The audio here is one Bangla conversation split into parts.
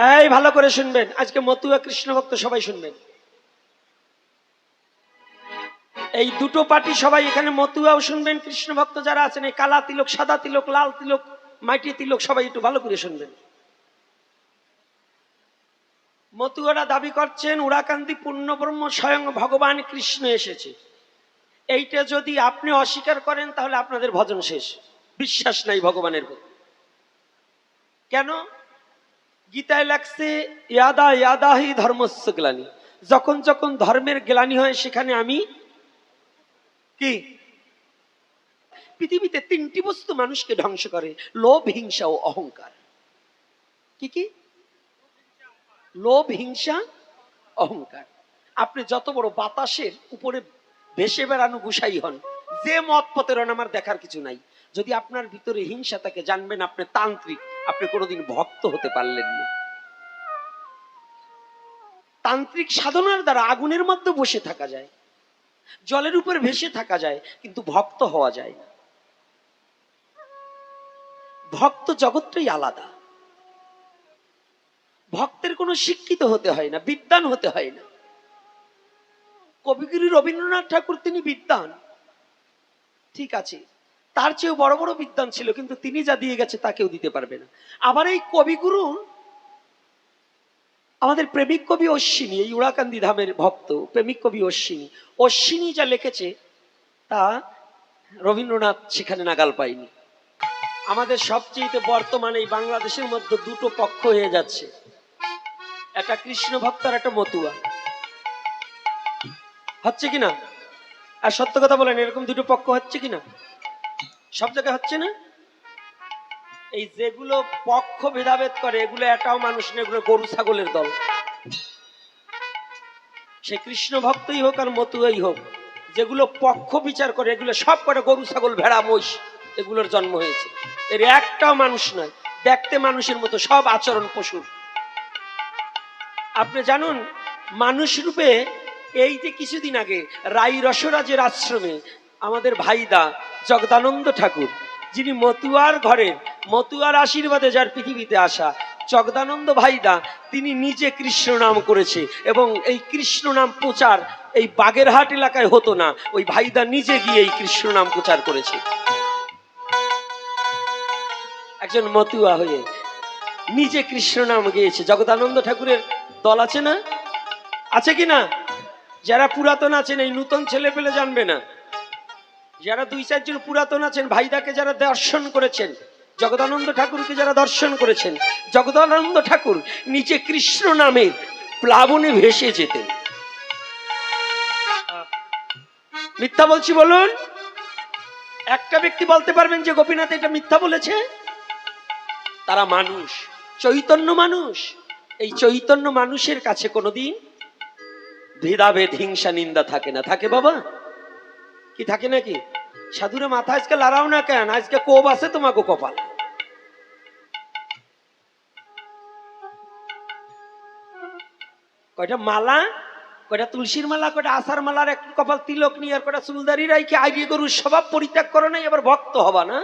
এই ভালো করে শুনবেন, আজকে মতুয়া কৃষ্ণ ভক্ত সবাই শুনবেন। এই দুটো পার্টি সবাই এখানে, মতুয়াও শুনবেন, কৃষ্ণ ভক্ত যারা আছেন, এই কালা তিলক, সাদা তিলক, লাল তিলক, মাটি তিলক, সবাই একটু ভালো করে শুনবেন। মতুয়ারা দাবি করছেন উড়াকান্দি পূর্ণব্রহ্ম স্বয়ং ভগবান কৃষ্ণ এসেছে। এইটা যদি আপনি অস্বীকার করেন তাহলে আপনাদের ভজন শেষ, বিশ্বাস নাই ভগবানের প্রতি। কেন? গীতায় লাগছে ইয়াদা ইয়াদাহি ধর্মস্য গ্লানি, যখন যখন ধর্মের গ্লানি হয় সেখানে আমি কি? পৃথিবীতে তিনটি বস্তু মানুষকে ধ্বংস করে, লোভ, হিংসা ও অহংকার। কি কি? লোভ, হিংসা, অহংকার। আপনি যত বড় বাতাসের উপরে ভেসে বেড়ানো গুসাই হন, যে মত পথের আমার দেখার কিছু নাই, যদি আপনার ভিতরে হিংসা থাকে, জানবেন আপনি তান্ত্রিক, আপনি কোনোদিন ভক্ত হতে পারলেন না। তান্ত্রিক সাধনার দ্বারা আগুনের মধ্যে বসে থাকা যায়, জলের উপর ভেসে থাকা যায়, কিন্তু ভক্ত হওয়া যায় না। ভক্ত জগৎটাই আলাদা। ভক্তের কোনো শিক্ষিত হতে হয় না, বিদ্বান হতে হয় না। কবিগুরু রবীন্দ্রনাথ ঠাকুর তিনি বিদ্বান, ঠিক আছে, তার চেয়েও বড় বড় বিদ্বান ছিল, কিন্তু তিনি যা দিয়ে গেছে তা কেউ দিতে পারবে না। আবার এই কবিগুরু আমাদের প্রেমিক কবি অশ্বিনী, এই উড়াকান্দি ধামের ভক্ত প্রেমিক কবি অশ্বিনী, অশ্বিনী যা লিখেছে তা রবীন্দ্রনাথ সেখানে নাগাল পায়নি। আমাদের সবচেয়ে বর্তমানে এই বাংলাদেশের মধ্যে দুটো পক্ষ হয়ে যাচ্ছে, একটা কৃষ্ণ ভক্ত আর একটা মতুয়া। হচ্ছে কিনা? আর সত্য কথা বলেন, এরকম দুটো পক্ষ হচ্ছে কিনা? সব জায়গায় হচ্ছে না? এই যেগুলো পক্ষ ভেদাভেদ করে, এগুলো এটাও মানুষ না, এগুলো গরু ছাগলের দল। সে কৃষ্ণ ভক্তই হোক আর মতুয়াই হোক, যেগুলো পক্ষ বিচার করে, এগুলো সব কটা গরু ছাগল ভেড়া মহিষ, এগুলোর জন্ম হয়েছে। এর একটাও মানুষ নয়, দেখতে মানুষের মতো, সব আচরণ পশুর। আপনি জানুন, মানুষ রূপে এই যে কিছুদিন আগে রাই রসরাজের আশ্রমে আমাদের ভাইদা জগদানন্দ ঠাকুর, যিনি মতুয়ার ঘরের, মতুয়ার আশীর্বাদে যার পৃথিবীতে আসা, জগদানন্দ ভাইদা, তিনি নিজে কৃষ্ণ নাম করেছে, এবং এই কৃষ্ণ নাম প্রচার এই বাগেরহাট এলাকায় হতো না, ওই ভাইদা নিজে গিয়ে এই কৃষ্ণ নাম প্রচার করেছে। একজন মতুয়া হয়ে নিজে কৃষ্ণ নাম গিয়েছে। জগদানন্দ ঠাকুরের দল আছে না? আছে কি না? যারা পুরাতন আছেন, এই নূতন ছেলে পেলে জানবে না, যারা দুই চারজন পুরাতন আছেন, ভাইদাকে যারা দর্শন করেছেন, জগদানন্দ ঠাকুরকে যারা দর্শন করেছেন, জগদানন্দ ঠাকুর নিচে কৃষ্ণ নামের প্লাবনে ভেসে যেতেন। মিথ্যা বলছি বলুন? একটা ব্যক্তি বলতে পারবেন যে গোপীনাথ এটা মিথ্যা বলেছে? তারা মানুষ, চৈতন্য মানুষ। এই চৈতন্য মানুষের কাছে কোনোদিন ভেদাভেদ, হিংসা, নিন্দা থাকে না। থাকে বাবা? কি থাকে নাকি? সাধুরে মাথা আজকে লড়াও না কেন? আজকে কোপ আছে তোমাকে কপাল। কয়টা মালা, কয়টা তুলসীর মালা, কয়টা আসার মালার এক কপাল তিলক নিয়ে, আর কয়টা চুলদারি রাইকে আইডিয়ে গরুর স্বভাব পরিত্যাগ করো নাই, আবার ভক্ত হবা না?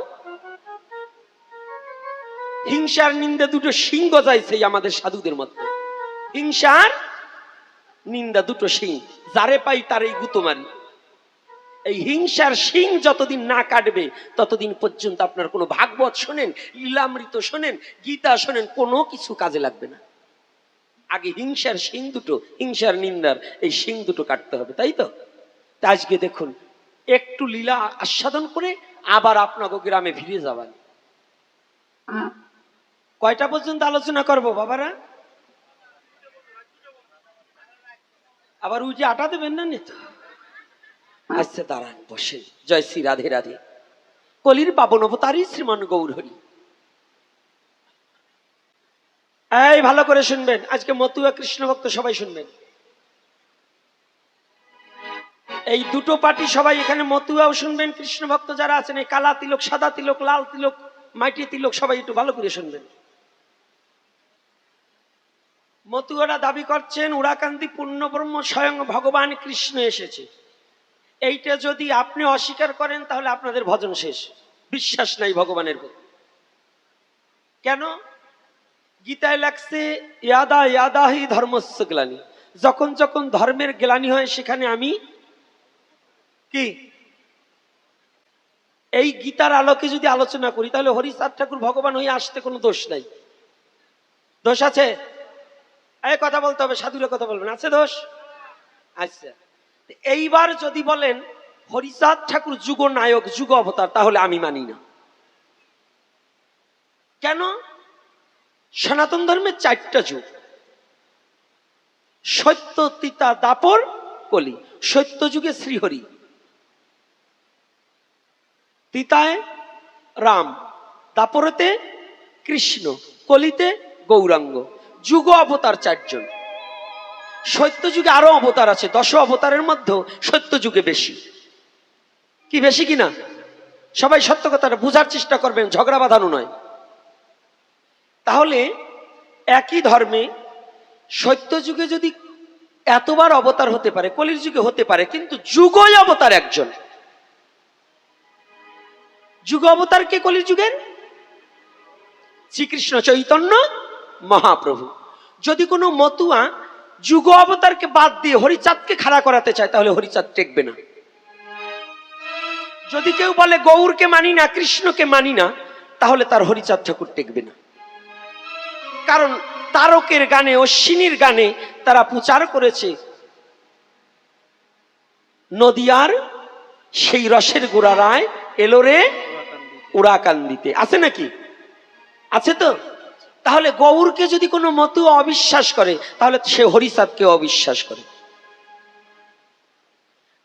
হিংসার নিন্দা দুটো সিং গজাইছে আমাদের সাধুদের মধ্যে। হিংসার নিন্দা দুটো সিং, যারে পাই তারই গুতো মারি। এই হিংসার সিং যতদিন না কাটবে ততদিন পর্যন্ত আপনার কোনো ভাগবত শোনেন, লীলামৃত শোনেন, গীতা শোনেন, কোনো কিছু কাজে লাগবে না। আগে হিংসার সিং দুটো, হিংসার নিন্দার এই সিং দুটো কাটতে হবে, তাই তো? আজকে দেখুন, একটু লীলা আস্বাদন করে আবার আপনাকে গ্রামে ফিরে যাবেন। কয়টা পর্যন্ত আলোচনা করবো বাবারা? আবার উজে আটা দেবেন না নিত? আচ্ছা দাঁড়ান, বসেন। জয় শ্রী রাধে রাধে। কলির পাবন অবতারী শ্রীমান গৌরহরি। এই ভালো করে শুনবেন, আজকে মতুয়া কৃষ্ণ ভক্ত সবাই শুনবেন। এই দুটো পার্টি সবাই এখানে, মতুয়াও শুনবেন, কৃষ্ণ ভক্ত যারা আছেন, এই কালা তিলক, সাদা তিলক, লাল তিলক, মাটি তিলক, সবাই একটু ভালো করে শুনবেন। মতুয়ারা দাবি করছেন উড়াকান্দি পূর্ণব্রহ্ম স্বয়ং ভগবান কৃষ্ণ এসেছে। এইটা যদি আপনি অস্বীকার করেন তাহলে আপনাদের ভজন শেষ, বিশ্বাস নাই ভগবানের প্রতি। কেন? গীতায় লাগছে ইয়াদা ইয়াদাহি ধর্মস্য গ্লানি, যখন যখন ধর্মের গ্লানি হয় সেখানে আমি কি। এই গীতার আলোকে যদি আলোচনা করি তাহলে হরিচাঁদ ঠাকুর ভগবান হয়ে আসতে কোনো দোষ নাই। দোষ আছে? এই কথা বলতে হবে, সাধুরা কথা বলবেন, আছে দোষ? আচ্ছা, এইবার যদি বলেন হরিচাঁদ ঠাকুর যুগ নায়ক যুগ অবতার, তাহলে আমি মানি না। কেন? সনাতন ধর্মের 4টা যুগ, সত্য তিতা দাপর কলি। সত্য যুগে শ্রীহরি, তিতায় রাম, দাপরতে কৃষ্ণ, কলিতে গৌরাঙ্গ। যুগ অবতার 4 জন। সত্য যুগে আরো অবতার আছে, 10 অবতারের মধ্যে সত্য যুগে বেশি। কি বেশি কিনা? সবাই সত্য কথাটা বুঝার চেষ্টা করবেন, ঝগড়া বাঁধানো নয়। তাহলে একই ধর্মে সত্য যুগে যদি এতবার অবতার হতে পারে, কলির যুগে হতে পারে, কিন্তু যুগই অবতার একজন। যুগ অবতার কে কলির যুগের? শ্রীকৃষ্ণ চৈতন্য মহাপ্রভু। যদি কোনো মতুয়া যুগ অবতারকে বাদ দিয়ে হরিচাঁদকে খাড়া করাতে চায়, তাহলে হরিচাঁদ টেকবে না। যদি কেউ বলে গৌরকে মানি না, কৃষ্ণকে মানি না, তাহলে তার হরিচাঁদ ঠাকুর টেকবে না। কারণ তারকের গানে, অশ্বিনীর গানে তারা প্রচার করেছে নদিয়ার সেই রসের গোড়ারায় এলো রে উড়াকান্দিতে। আছে নাকি? আছে তো। তাহলে গৌরকে যদি কোনো মতু অবিশ্বাস করে, তাহলে সে হরিচাঁদকে অবিশ্বাস করে।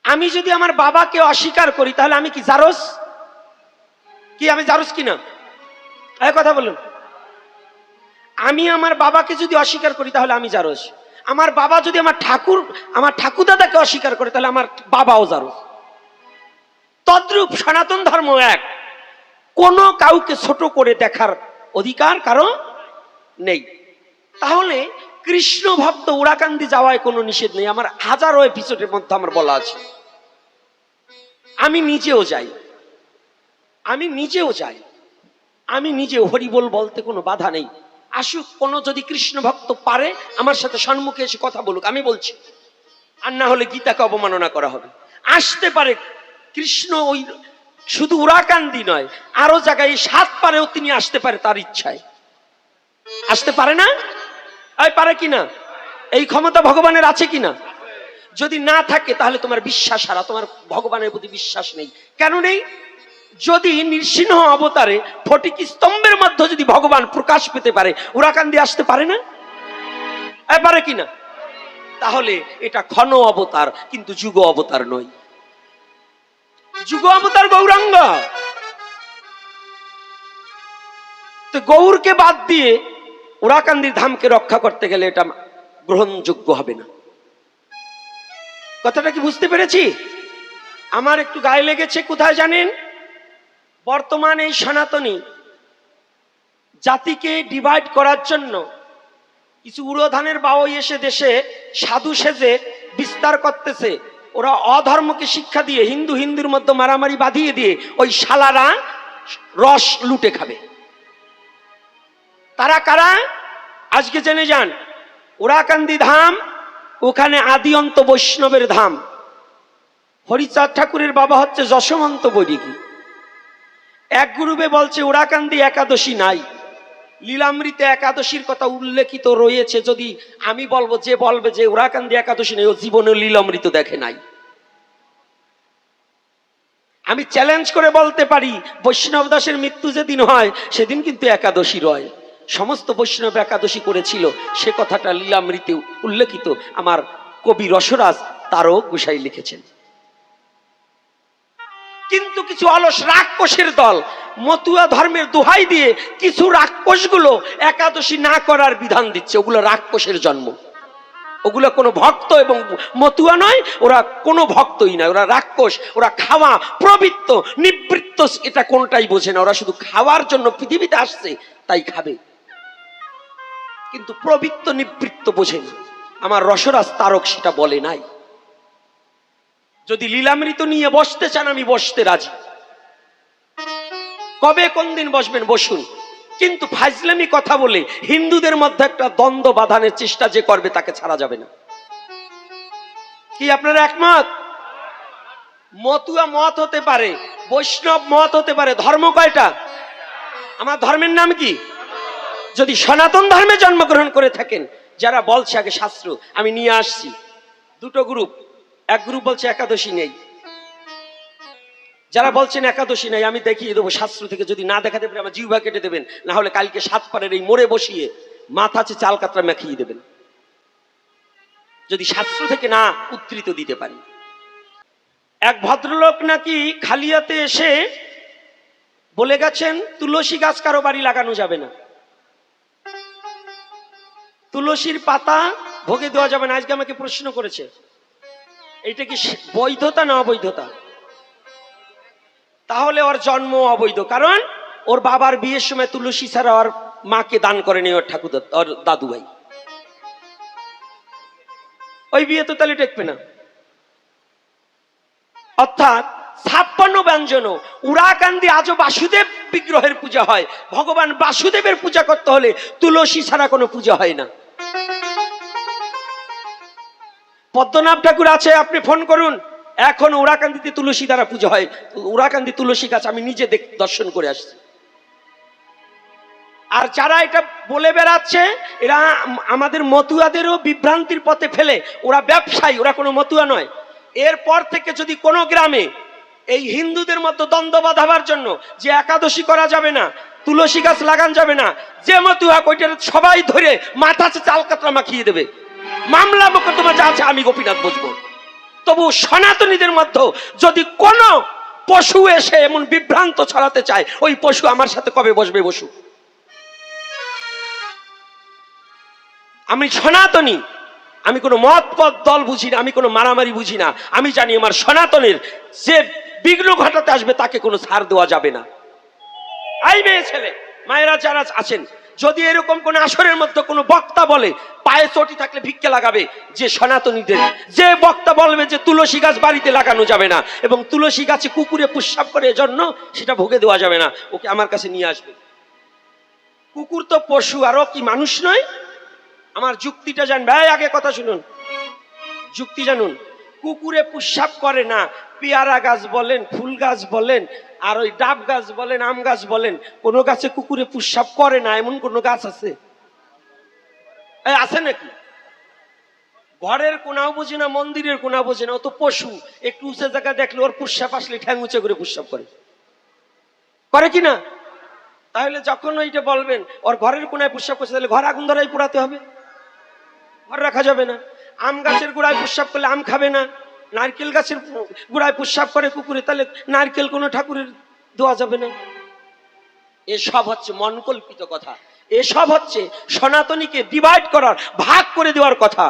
আমি যদি আমার বাবাকে অস্বীকার করি, তাহলে আমি কি জারস? কি আমি জারস কিনা? এই কথা বলুন। আমি আমার বাবাকে যদি অস্বীকার করি, তাহলে আমি জারস। আমার বাবা যদি আমার ঠাকুরদাদাকে অস্বীকার করে, তাহলে আমার বাবাও জারস। তদ্রূপ সনাতন ধর্ম এক, কোনো কাউকে ছোট করে দেখার অধিকার কারো নেই। তাহলে কৃষ্ণ ভক্ত উড়াকান্দি যাওয়ায় কোনো নিষেধ নেই। আমার হাজারো এপিসোডের মধ্যে আমার বলা আছে। আমি নিজেও যাই, আমি নিজেও হরিবোল বলতে কোনো বাধা নেই। আসুক কোনো, যদি কৃষ্ণ ভক্ত পারে আমার সাথে সম্মুখে এসে কথা বলুক, আমি বলছি। আর না হলে গীতাকে অবমাননা করা হবে। আসতে পারে কৃষ্ণ, ওই শুধু উড়াকান্দি নয়, আরো জায়গায় 7 পারেও তিনি আসতে পারে, তার ইচ্ছায়। আসতে পারে না? পারে কিনা? এই ক্ষমতা ভগবানের আছে কিনা? যদি না থাকে তাহলে তোমার বিশ্বাস হারা, তোমার ভগবানের প্রতি বিশ্বাস নেই। কেন নেই? যদি নৃসিংহ অবতারে ফটিক স্তম্ভের মধ্যে যদি ভগবান প্রকাশ পেতে পারে, উড়াকান্দি আসতে পারে না? পারে কিনা? তাহলে এটা ক্ষণ অবতার, কিন্তু যুগ অবতার নয়। যুগ অবতার গৌরাঙ্গ। তো গৌরকে বাদ দিয়ে উড়াকান্দির ধামকে রক্ষা করতে গেলে এটা গ্রহণযোগ্য হবে না। কথাটা কি বুঝতে পেরেছি? আমার একটু গায়ে লেগেছে কোথায় জানেন? বর্তমান এই সনাতনী জাতিকে ডিভাইড করার জন্য কিছু উড়োধানের বাউই এসে দেশে সাধু সেজে বিস্তার করতেছে। ওরা অধর্মকে শিক্ষা দিয়ে হিন্দুর মধ্যে মারামারি বাঁধিয়ে দিয়ে ওই শালারা রস লুটে খাবে। তারা কারা? আজকে জেনে যান। উড়াকান্দি ধাম, ওখানে আদি অন্ত বৈষ্ণবের ধাম। হরিচাঁদ ঠাকুরের বাবা হচ্ছে যশোমন্ত বৈরাগী। এক গ্রুপে বলছে উড়াকান্দি একাদশী নাই, লীলামৃতে একাদশীর কথা উল্লেখিত রয়েছে। যদি আমি বলবো, যে বলবে যে উড়াকান্দি একাদশী নেই, ও জীবনে লীলামৃত দেখে নাই। আমি চ্যালেঞ্জ করে বলতে পারি, বৈষ্ণব দাসের মৃত্যু যেদিন হয় সেদিন কিন্তু একাদশী রয়। সমস্ত বৈষ্ণব একাদশী করেছিল, সে কথাটা লীলামৃতে উল্লেখিত। আমার কবি রসরাজ তারও গোসাই লিখেছেন। কিন্তু কিছু অলস রাক্ষসের দল মতুয়া ধর্মের দোহাই দিয়ে কিছু রাক্ষসগুলো একাদশী না করার বিধান দিচ্ছে। ওগুলো রাক্ষসের জন্ম। ওগুলো কোনো ভক্ত এবং মতুয়া নয়, ওরা কোনো ভক্তই নয়, ওরা রাক্ষস। ওরা খাওয়া, প্রবৃত্ত, নিবৃত্ত, এটা কোনটাই বোঝে না। ওরা শুধু খাওয়ার জন্য পৃথিবীতে আসছে, তাই খাবে, কিন্তু প্রবৃত্ত নিবৃত্ত বোঝেনি। আমার রসরাজ তারক সেটা বলে নাই। যদি লীলামৃত নিয়ে বসতে চান, আমি বসতে রাজি। কবে কোন দিন বসবেন বসুন, কিন্তু ফাজলামি কথা বলে হিন্দুদের মধ্যে একটা দ্বন্দ্ব বাঁধানোর চেষ্টা যে করবে তাকে ছাড়া যাবে না। কি আপনারা একমত? মতুয়া মত হতে পারে, বৈষ্ণব মত হতে পারে, ধর্ম কয়টা? আমার ধর্মের নাম কি? যদি সনাতন ধর্মে জন্মগ্রহণ করে থাকেন, যারা বলছে আগে শাস্ত্র, আমি নিয়ে আসছি দুটো গ্রুপ। এক গ্রুপ বলছে একাদশী নেই, যারা বলছেন একাদশী নেই আমি দেখিয়ে দেবো শাস্ত্র থেকে, যদি না দেখাতে পারে আমার জিহ্বা কেটে দেবেন, না হলে কালকে 7 পারের এই মোড়ে বসিয়ে মাথাতে চাল কাতরা মেখিয়ে দেবেন, যদি শাস্ত্র থেকে না উদ্ধৃত দিতে পারি। এক ভদ্রলোক নাকি খালিয়াতে এসে বলে গেছেন তুলসী গাছ কারো বাড়ি লাগানো যাবে না, তুলসীর পাতা ভোগে দেওয়া যাবে না। আজকে আমাকে প্রশ্ন করেছে এইটা কি বৈধতা না অবৈধতা? তাহলে ওর জন্ম অবৈধ, কারণ ওর বাবার বিয়ের সময় তুলসী ছাড়া ওর মাকে দান করেনি ওর ঠাকুর, ওর দাদু ভাই। ওই বিয়ে তো তাহলে টেকবে না। অর্থাৎ 56 ব্যঞ্জন উড়াকান্দি আজও বাসুদেব বিগ্রহের পূজা হয়। ভগবান বাসুদেবের পূজা করতে হলে তুলসী ছাড়া কোনো পূজা হয় না। পদ্মনাভ ঠাকুর আছে, আপনি ফোন করুন, এখন উড়াকান্দিতে তুলসী দ্বারা পূজা হয়। উড়াকান্দি তুলসী গাছ আমি নিজে দর্শন করে আসছি। আর যারা এটা বলে বেড়াচ্ছে এরা আমাদের মতুয়াদেরও বিভ্রান্তির পথে ফেলে। ওরা ব্যবসায়ী, ওরা কোনো মতুয়া নয়। এরপর থেকে যদি কোনো গ্রামে এই হিন্দুদের মধ্যে দ্বন্দ্ব বাঁধাবার জন্য যে একাদশী করা যাবে না, তুলসী গাছ লাগান যাবে না, যে মতুয়া ওইটার সবাই ধরে মাথাতে চাল কাতরা মাখিয়ে দেবে, মামলা মোকদ্দমা যা আছে আমি গোপীনাথ বসবো। তবু সনাতনীদের মধ্যে যদি কোনো পশু এসে এমন বিভ্রান্ত ছড়াতে চায়, ওই পশু আমার সাথে কবে বসবে বসু। আমি সনাতনী, আমি কোনো মত পথ দল বুঝি না, আমি কোনো মারামারি বুঝি না। আমি জানি আমার সনাতনের যে বিঘ্ন ঘটাতে আসবে তাকে কোনো ছাড় দেওয়া যাবে না। এই মেয়ে ছেলে মায়েরা যারা আছেন, যদি এরকম কোন আসরের মধ্যে কোনো বক্তা বলে পায়ে চটি থাকলে ভিক্ষে লাগাবে, যে সনাতনীদের যে বক্তা বলবে যে তুলসী গাছ বাড়িতে লাগানো যাবে না এবং তুলসী গাছে কুকুরে প্রস্রাব করে জন্য সেটা ভোগে দেওয়া যাবে না, ওকে আমার কাছে নিয়ে আসবে। কুকুর তো পশু, আরো কি মানুষ নয়? আমার যুক্তিটা জানবে, আগে কথা শুনুন, যুক্তি জানুন। কুকুরে প্রস্রাব করে না, পেয়ারা গাছ বলেন, ফুল গাছ বলেন, আর ওই ডাব গাছ বলেন, আম গাছ বলেন, কোন গাছে কুকুরে প্রস্রাব করে না এমন কোন গাছ আছে? আছে নাকি? ঘরের কোনাও বুঝি না, মন্দিরের কোনাও বুঝি না, ও তো পশু। একটু উঁচু জায়গা দেখলে ওর প্রস্রাব আসলে ঠ্যাং উঁচু করে প্রস্রাব করে কি না? তাহলে যখন ওইটা বলবেন ওর ঘরের কোনায় প্রস্রাব করছে, তাহলে ঘর আগুন ধরাই পোড়াতে হবে, ঘর রাখা যাবে না। আম গাছের গোড়ায় প্রস্রাব করলে আম খাবে না। নারকেল গাছের গোড়ায় প্রস্রাব করে কুকুরে, তাহলে নারকেল কোনো ঠাকুরের দেওয়া যাবে না। এসব হচ্ছে মনকল্পিত কথা, এসব হচ্ছে সনাতনীকে ডিভাইড করার, ভাগ করে দেওয়ার কথা।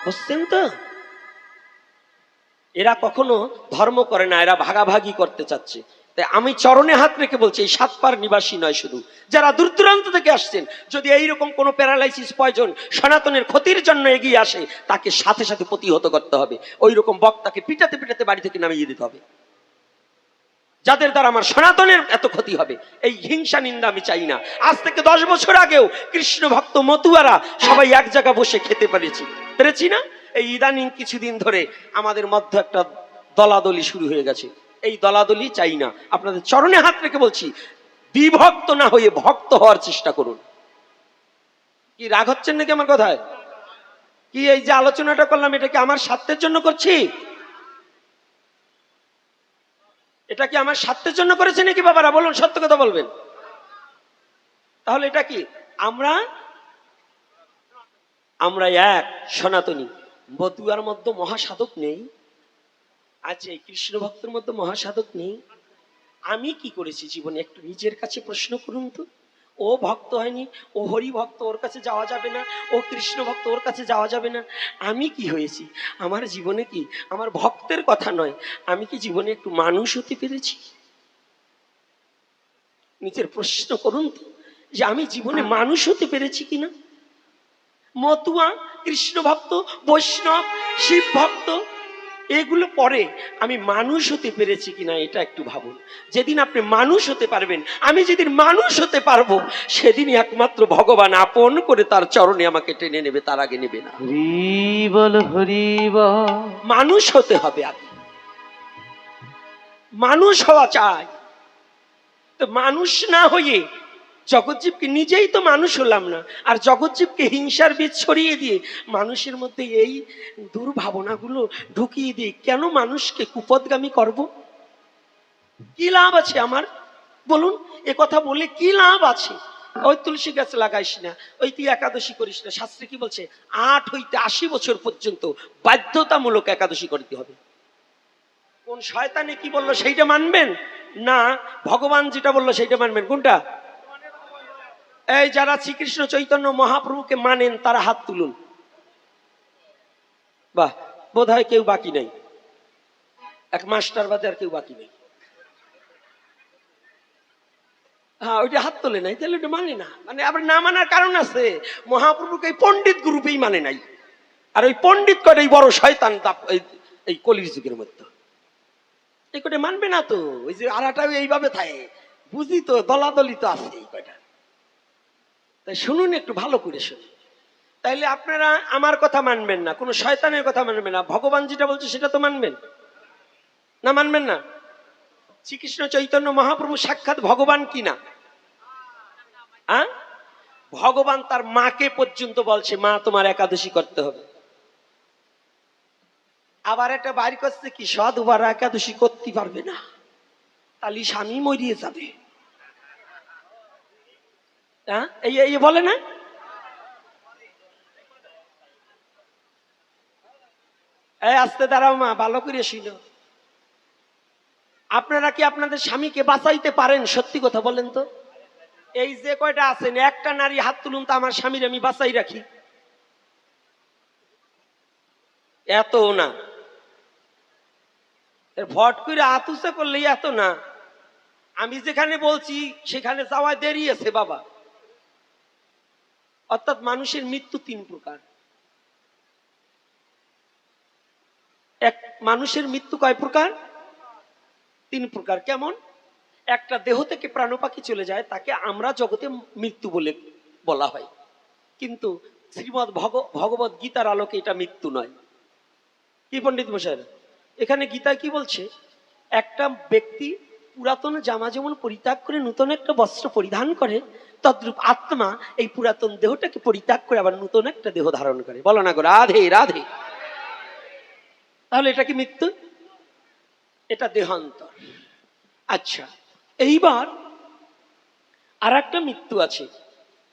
বুঝছেন তো? এরা কখনো ধর্ম করে না, এরা ভাগাভাগি করতে চাচ্ছে। তাই আমি চরণে হাত রেখে বলছি, এই 7 পার নিবাসী নয়, শুধু যারা দূর দূরান্ত থেকে আসছেন, যদি এইরকম কোনো প্যারালাইসিস পয়জন সনাতনের ক্ষতির জন্য এগিয়ে আসে, তাকে সাথে সাথে প্রতিহত করতে হবে। ওই রকম বক্তাকে পিটাতে পিটাতে বাড়ি থেকে নামিয়ে দিতে হবে, যাদের দ্বারা আমার সনাতনের এত ক্ষতি হবে। এই হিংসা নিন্দা আমি চাই না। আজ থেকে 10 বছর আগেও কৃষ্ণ ভক্ত মতুয়ারা সবাই এক জায়গায় বসে খেতে পেরেছি না? এই ইদানিং কিছুদিন ধরে আমাদের মধ্যে একটা দলাদলি শুরু হয়ে গেছে। এই দলাদলি চাই না। আপনাদের চরণে হাত রেখে বলছি, বিভক্ত না হয়ে ভক্ত হওয়ার চেষ্টা করুন। কি রাগ হচ্ছেন নাকি আমার কথায়? কি এই যে আলোচনাটা করলাম, এটা কি আমার স্বার্থের জন্য করছি? এটা কি আমার স্বার্থের জন্য করেছে নাকি বাবারা? বলুন, সত্য কথা বলবেন। তাহলে এটা কি আমরা এক সনাতনী। মতুয়ার মধ্যে মহাসাধক নেই? আছে। কৃষ্ণ ভক্তের মধ্যে মহাসাধক নেই? আমি কি করেছি জীবনে? একটু নিজের কাছে প্রশ্ন করুন তো। ও ভক্ত হয়নি, ও হরি ভক্ত, ওর কাছে যাওয়া যাবে না, ও কৃষ্ণ ভক্ত, ওর কাছে যাওয়া যাবে না। আমি কি হয়েছি আমার জীবনে? কি আমার ভক্তের কথা নয়, আমি কি জীবনে একটু মানুষ হতে পেরেছি? নিজের প্রশ্ন করুন তো, যে আমি জীবনে মানুষ হতে পেরেছি কিনা। মতুয়া, কৃষ্ণ ভক্ত, বৈষ্ণব, শিব ভক্ত, এগুলো পরে আমি মানুষ হতে পেরেছি কিনা এটা একটু ভাবুন। যেদিন আপনি মানুষ হতে পারবেন, আমি যেদিন মানুষ হতে পারবো, সেদিনই একমাত্র ভগবান আপন করে তার চরণে আমাকে টেনে নেবে, তার আগে নেবে না। হরি বল হরি বল। মানুষ হতে হবে আগে, মানুষ হওয়া চাই। তো মানুষ না হয়ে জগৎজীবকে, নিজেই তো মানুষ হলাম না, আর জগৎজীবকে হিংসার বীজ ছড়িয়ে দিয়ে মানুষের মধ্যে এই দুর্ভাবনাগুলো ঢুকিয়ে দিয়ে কেন মানুষকে কুপদগামী করব? কি লাভ আছে আমার বলুন? এ কথা বলে কি লাভ আছে? ওই তুলসী গাছ লাগাইস না, ওই তুই একাদশী করিস না। শাস্ত্রে কি বলছে? 8 হইতে 80 বছর পর্যন্ত বাধ্যতামূলক একাদশী করতে হবে। কোন শয়তানে কি বললো সেইটা মানবেন না ভগবান যেটা বললো সেইটা মানবেন? কোনটা? এই যারা শ্রীকৃষ্ণ চৈতন্য মহাপ্রভুকে মানেন তারা হাত তুলুন। বাহ, বোধ হয় কেউ বাকি নেই, এক মাস্টার বাদে আর কেউ বাকি নেই। হ্যাঁ, ওইটা হাত তোলে নাই, তাহলে ওটা মানে না। মানে আবার না মানার কারণ আছে, মহাপ্রভুকে এই পণ্ডিত গ্রুপেই মানে নাই। আর ওই পণ্ডিত কটা এই বড় শয়তান এই কলির যুগের মধ্যে, এই কটা মানবে না তো। ওই যে আরাটাও এইভাবে থাকে, বুঝি তো, দলাদলি তো আছে এই কয়টা। তাই শুনুন, একটু ভালো করে শুনুন। তাইলে আপনারা আমার কথা মানবেন না, কোন শয়তানের কথা মানবেন না, ভগবান যেটা বলছে সেটা তো মানবেন না? মানবেন না? শ্রীকৃষ্ণ চৈতন্য মহাপ্রভু সাক্ষাৎ ভগবান কি না? ভগবান তার মাকে পর্যন্ত বলছে, মা তোমার একাদশী করতে হবে। আবার একটা বাড়ি করছে কি, সদবার একাদশী করতে পারবে না, তাহলে স্বামী মরিয়ে যাবে। এই বলে না? এই আস্তে দাঁড়াও মা, ভালো করে শুনো। আপনারা কি আপনাদের স্বামীকে বাঁচাইতে পারেন? সত্যি কথা বলেন তো। এই যে কয়টা আছেন, একটা নারী হাত তুলুন তো, আমার স্বামীর আমি বাঁচাই রাখি। এত না, ভট করে আতুসে করলেই এত না। আমি যেখানে বলছি সেখানে যাওয়ায় দেরি আছে বাবা। অর্থাৎ মানুষের মৃত্যু 3 প্রকার। মানুষের মৃত্যু কয় প্রকার? 3 প্রকার। কেমন? একটা দেহ থেকে প্রাণ পাখি চলে যায়, তাকে আমরা জগতে মৃত্যু বলে বলা হয়, কিন্তু শ্রীমৎ ভগবত গীতার আলোকে এটা মৃত্যু নয়। কি পণ্ডিত মশাই, এখানে গীতায় কি বলছে? একটা ব্যক্তি পুরাতন জামা যেমন পরিত্যাগ করে নতুন একটা বস্ত্র পরিধান করে, তদ্রূপ আত্মা এই পুরাতন দেহটাকে পরিত্যাগ করে আবার নতুন একটা দেহ ধারণ করে। বলো না গো রাধে রাধে। তাহলে এটা কি মৃত্যু? এটা দেহান্তর। আচ্ছা, এইবার আর একটা মৃত্যু আছে।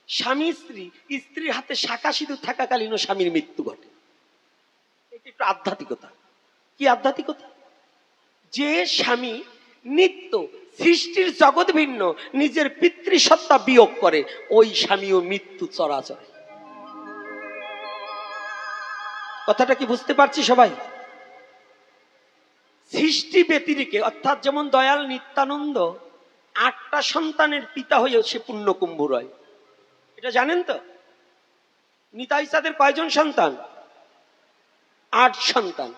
স্বামী স্ত্রী, স্ত্রীর হাতে শাঁখা সিঁদুর থাকাকালীন স্বামীর মৃত্যু ঘটে। এটা একটু আধ্যাত্মিকতা। কি আধ্যাত্মিকতা? যে স্বামী নিত্য সৃষ্টির জগৎ ভিন্ন নিজের পিতৃসত্তা বিয়োগ করে, ওই স্বামীও মৃত্যু চরাচরে। কথাটা কি বুঝতে পারছি সবাই? সৃষ্টি ব্যতিরেকে, অর্থাৎ যেমন দয়াল নিত্যানন্দ 8টা সন্তানের পিতা হয়েও সে পুণ্যকুম্ভ রয়, এটা জানেন তো? নিতাই চাঁদের কয়জন সন্তান? 8 সন্তান।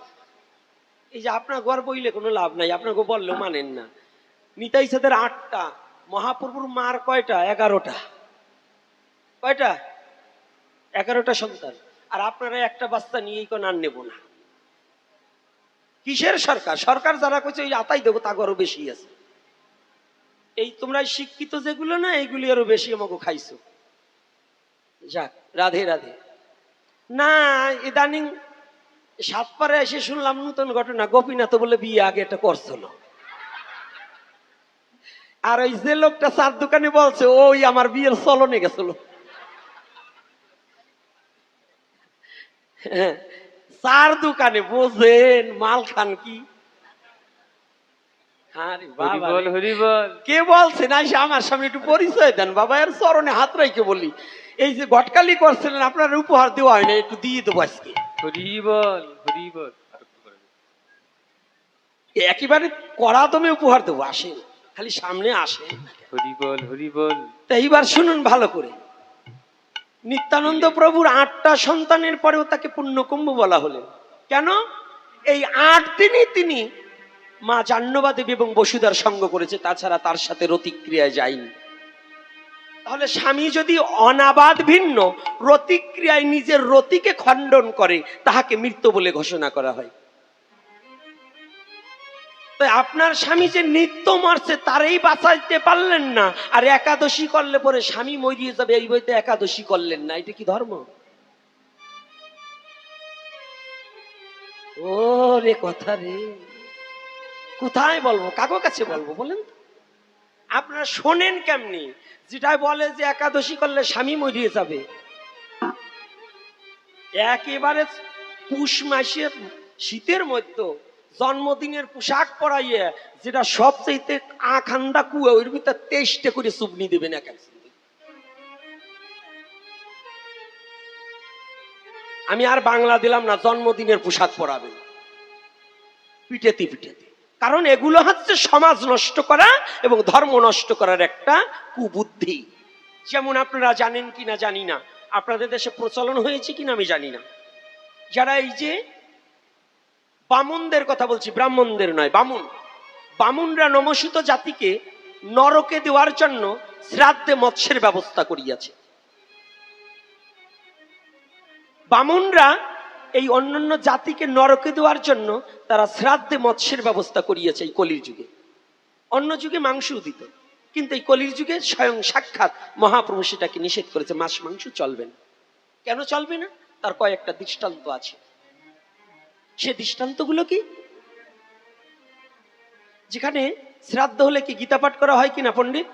এই যে আপনার গর্ব বইলে কোনো লাভ নাই, আপনাকে বললেও মানেন না। নিতাই চাঁদের 8টা, মহাপ্রভুর মার কয়টা? 11টা। কয়টা? 11টা সন্তান। আর আপনারা একটা বাচ্চা নিয়েই কোন আর নেব না। কিসের সরকার? সরকার যারা কইছে ওই আতাই দেবো, তা আরো বেশি আছে। এই তোমরা শিক্ষিত যেগুলো না, এইগুলি আরো বেশি আমাকে খাইছো। যাক, রাধে রাধে। না, ইদানিং সাতপাড়ে এসে শুনলাম নতুন ঘটনা, গোপীনাথ বলে বিয়ে আগে এটা করছিল। আর ওই যে লোকটা চার দোকানে বলছে, ওই আমার বিয়ের চলনে গেছিল। চার দোকানে বোঝেন মাল খান কি? কে বলছে না? আমার সামনে একটু পরিচয় দেন বাবা, এর চরণে হাত রাইকে বলি। এই যে ঘটকালি করছিলেন, আপনার উপহার দেওয়া হয় না, একটু দিয়ে দেবো আজকে। একেবারে কড়া দমে উপহার দেবো, আসেন খালি সামনে আসেন। তা এইবার শুনুন ভালো করে। নিত্যানন্দ প্রভুর 8টা সন্তানের পরেও তাকে পুণ্যকুম্ভ বলা হলেন। কেন? এই 8 দিনই তিনি মা জাহ্নবী এবং বসুধার সঙ্গ করেছে, তাছাড়া তার সাথে রতিক্রিয়ায় যায়নি। তাহলে স্বামী যদি অনাবাদ ভিন্ন রতিক্রিয়ায় নিজের রতিকে খণ্ডন করে, তাহাকে মৃত্যু বলে ঘোষণা করা হয়। তাই আপনার স্বামী যে নিত্য মরছে তারই বাঁচাইতে পারলেন না, আর একাদশী করলে পরে স্বামী মরিয়ে যাবে এই বইতে একাদশী করলেন না, এটা কি ধর্ম? ও রে কথা রে, কোথায় বলবো, কাগো কাছে বলবো বলেন? আপনারা শোনেন কেমনি? যেটা বলে যে একাদশী করলে স্বামী মরিয়ে যাবে, একেবারে পুষ মাসের শীতের মধ্যে জন্মদিনের পোশাক পরাইয়ে যেটা সবচেয়ে আখান্দা কুয়া, ওর ভিতরে 23টা করে চুবনি দেবেন এক এক। আমি আর বাংলা দিলাম না, জন্মদিনের পোশাক পরাবেন পিটেতে পিটেতে। কারণ এগুলো হচ্ছে সমাজ নষ্ট করা এবং ধর্ম নষ্ট করার একটা কুবুদ্ধি। যেমন আপনারা জানেন কিনা জানি না, আপনাদের দেশে প্রচলন হয়েছে কিনা আমি জানি না, যারা এই যে বামুনদের কথা বলছি, ব্রাহ্মণদের নয়, বামুন, বামুনরা নমস্কৃত জাতিকে নরকে দেওয়ার জন্য শ্রাদ্ধে মৎস্যের ব্যবস্থা করিয়াছে। বামুনরা এই অন্যান্য জাতিকে নরকে দেওয়ার জন্য তারা শ্রাদ্ধে মৎস্যের ব্যবস্থা করিয়েছে এই কলির যুগে। অন্য যুগে মাংস দিত, কিন্তু এই কলির যুগে স্বয়ং সাক্ষাৎ মহাপ্রভু সেটাকে নিষেধ করেছে, মাছ মাংস চলবে না। কেন চলবে না? তার কয়েকটা দৃষ্টান্ত আছে। সে দৃষ্টান্তগুলো কি? যেখানে শ্রাদ্ধ হলে কি গীতা পাঠ করা হয় কিনা পণ্ডিত?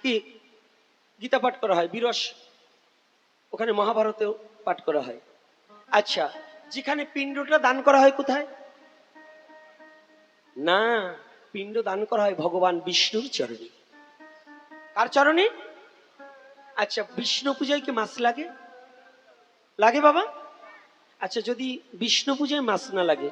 কি গীতা পাঠ করা হয়? বিরস ওখানে মহাভারতেও পাঠ করা হয়। আচ্ছা, যেখানে পিণ্ডটা দান করা হয় কোথায়? না, পিণ্ড দান করা হয় ভগবান বিষ্ণুর চরণে। কার চরণে? আচ্ছা, বিষ্ণু পূজায় কি মাছ লাগে? লাগে বাবা? আচ্ছা, যদি বিষ্ণু পূজায় মাছ না লাগে,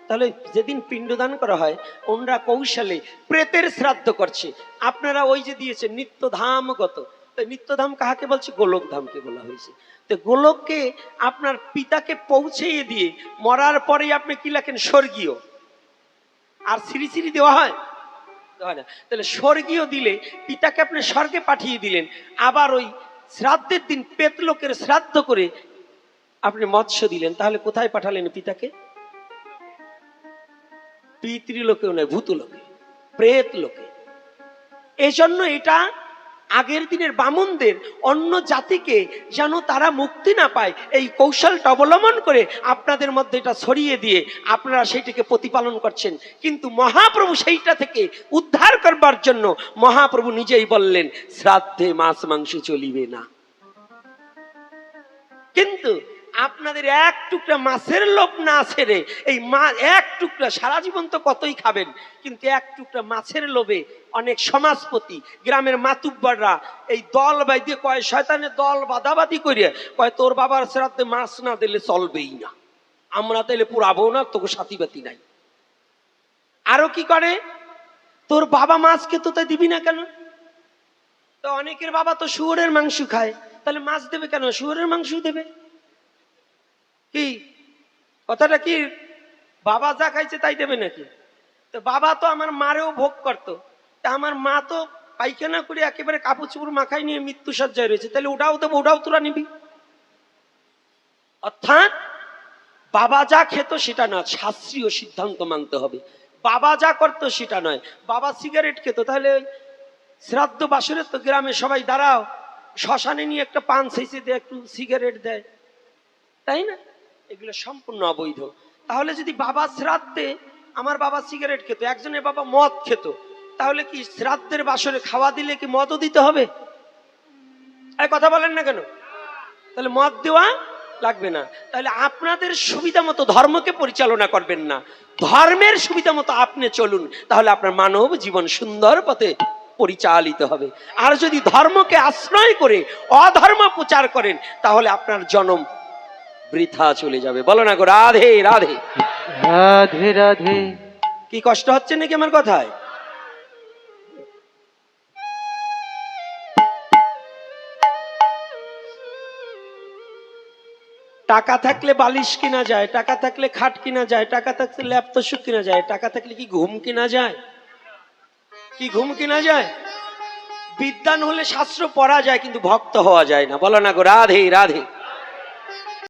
তাহলে যেদিন পিণ্ডদান করা হয় ওনরা কৌশলে প্রেতের শ্রাদ্ধ করছে। আপনারা ওই যে দিয়েছেন নিত্যধামগত, তো নিত্যধাম কাহাকে বলছে? গোলক ধামকে বলা হয়েছে। তো গোলককে আপনার পিতাকে পৌঁছেই দিয়ে মরার পরেই আপনি কি লেখেন? স্বর্গীয়। আর শ্রী শ্রী দেওয়া হয় না। তাহলে স্বর্গীয় দিলে পিতাকে আপনি স্বর্গে পাঠিয়ে দিলেন, আবার ওই শ্রাদ্ধের দিন পেতলোকের শ্রাদ্ধ করে আপনি মৎস্য দিলেন, তাহলে কোথায় পাঠালেন পিতাকে? পিতৃলোকেও নয়, ভূতলোকে, প্রেত লোকে। এই জন্য এটা আগের দিনের বামুনদের অন্য জাতিকে যেন তারা মুক্তি না পায় এই কৌশলটা অবলম্বন করে আপনাদের মধ্যে এটা ছড়িয়ে দিয়ে আপনারা সেইটাকে প্রতিপালন করছেন। কিন্তু মহাপ্রভু সেইটা থেকে উদ্ধার করবার জন্য মহাপ্রভু নিজেই বললেন শ্রাদ্ধে মাছ মাংস চলিবে না। কিন্তু আপনাদের এক টুকরা মাছের লোভ না ছেড়ে এই এক টুকরা, সারা জীবন তো কতই খাবেন, কিন্তু এক টুকরা মাছের লোভে অনেক সমাজপতি গ্রামের মাতুব্বররা এই দল বাইদিয়ে কয়, শয়তানের দল বাদাবাদি করিয়া কয় তোর বাবার শ্রাদ্ধে মাছ না দিলে চলবেই না, আমরা তাইলে পুরাবো না, তোকে সাথী বাতি নাই। আরো কি করে, তোর বাবা মাছ খেতে তাই দিবি না কেন? তো অনেকের বাবা তো শুয়োরের মাংস খায়, তাহলে মাছ দেবে কেন? শুয়োরের মাংস দেবে। কি কথাটা কি? বাবা যা খাইছে তাই দেবে নাকি? তো বাবা তো আমার মারেও ভোগ করতো, তা আমার মা তো পায়খানা করে একেবারে কাপড় চোপড় মাখাই নিয়ে মৃত্যু সজ্জায় রয়েছে, তাহলে ওটাও দেবো, ওটাও তোরা নিবি। অর্থাৎ বাবা যা খেত সেটা না, শাস্ত্রীয় সিদ্ধান্ত মানতে হবে। বাবা যা করতো সেটা নয়। বাবা সিগারেট খেত, তাহলে শ্রাদ্ধ বাসরে তো গ্রামে সবাই দাঁড়াও, শ্মশানে নিয়ে একটা পান ছেঁচে দেয়, একটু সিগারেট দেয়, তাই না? এগুলো সম্পূর্ণ অবৈধ। তাহলে যদি বাবা শ্রাদ্ধে, আমার বাবা সিগারেট খেত, একজনের বাবা মদ খেত, তাহলে কি শ্রাদ্ধের বাসরে খাওয়া দিলে কি মদও দিতে হবে? এই কথা বলেন না কেন? তাহলে মদ দেওয়া লাগবে না। তাহলে আপনাদের সুবিধা মতো ধর্মকে পরিচালনা করবেন না, ধর্মের সুবিধা মতো আপনি চলুন, তাহলে আপনার মানব জীবন সুন্দর পথে পরিচালিত হবে। আর যদি ধর্মকে আশ্রয় করে অধর্ম প্রচার করেন, তাহলে আপনার জন্ম বৃথা চলে যাবে। বলো না গো রাধে রাধে রাধে রাধে। কি কষ্ট হচ্ছে নাকি আমার কথায়? টাকা থাকলে বালিশ কিনা যায়, টাকা থাকলে খাট কিনা যায়, টাকা থাকলে ল্যাপটপ কিনা যায়, টাকা থাকলে কি ঘুম কিনা যায়? কি ঘুম কিনা যায়? বিদ্বান হলে শাস্ত্র পড়া যায় কিন্তু ভক্ত হওয়া যায় না। বলো না গো রাধে রাধে।